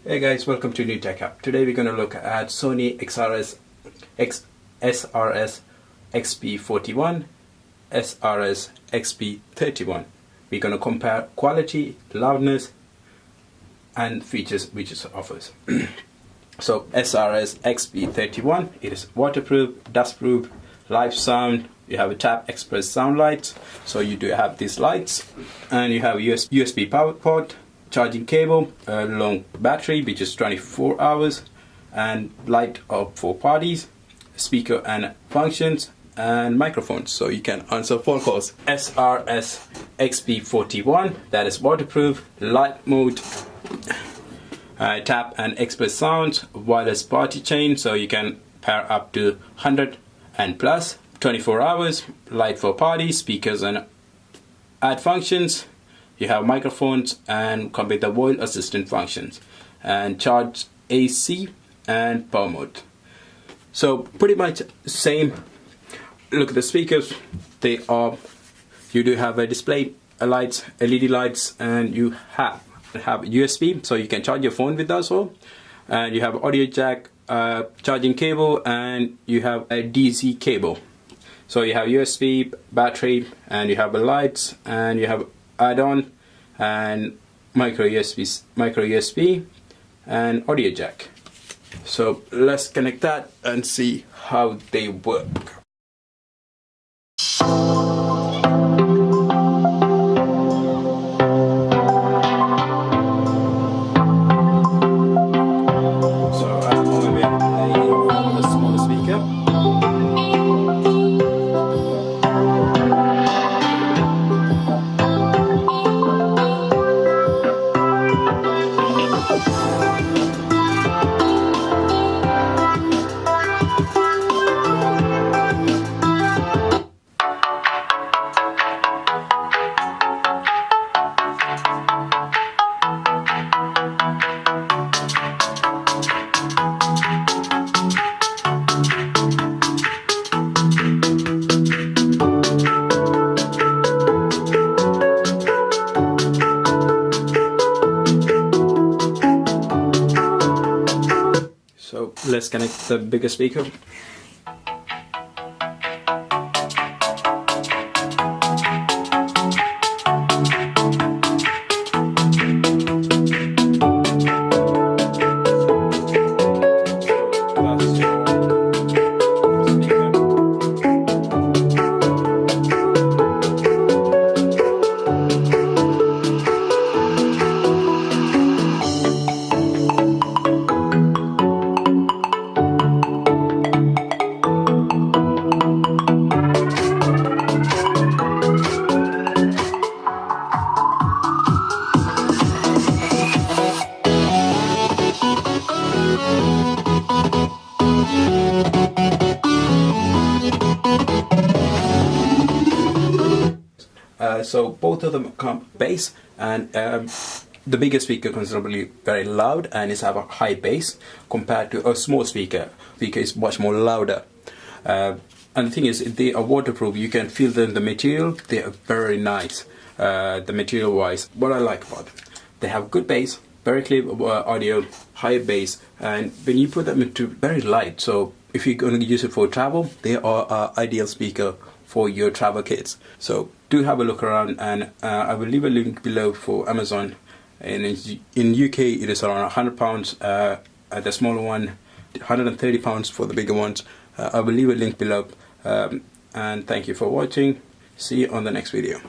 Hey guys, welcome to New Tech App. Today we're going to look at Sony SRS-XB41, SRS-XB31. We're going to compare quality, loudness and features which it offers. So SRS-XB31, it is waterproof, dustproof, live sound. You have a tap express sound lights, so you do have these lights, and you have a USB power port, charging cable, a long battery which is 24 hours, and light up for parties, speaker and functions, and microphones so you can answer phone calls. SRS-XB41, that is waterproof, light mode, tap and express sounds, wireless party chain so you can pair up to 100 and plus, 24 hours, light for parties, speakers and add functions. You have microphones and come with the voice assistant functions, and charge AC and power mode. So pretty much same. Look at the speakers. You do have a display lights, LED lights, and you have USB, so you can charge your phone with that as well. And you have audio jack, charging cable, and you have a DC cable. So you have USB, battery, and you have the lights, and you have add-on and micro USB and audio jack. So let's connect that and see how they work. So let's connect the bigger speaker. So both of them come bass, and the bigger speaker considerably very loud and is have a high bass compared to a small speaker. Speaker is much more louder. And the thing is, they are waterproof. You can feel them, the material. They are very nice. The material wise, what I like about them, they have good bass, very clear audio, high bass, and when you put them into very light. So if you're going to use it for travel, they are an ideal speaker for your travel kits. So do have a look around, and I will leave a link below for Amazon. And in UK it is around £100 at the smaller one, £130 for the bigger ones. I will leave a link below, and thank you for watching. See you on the next video.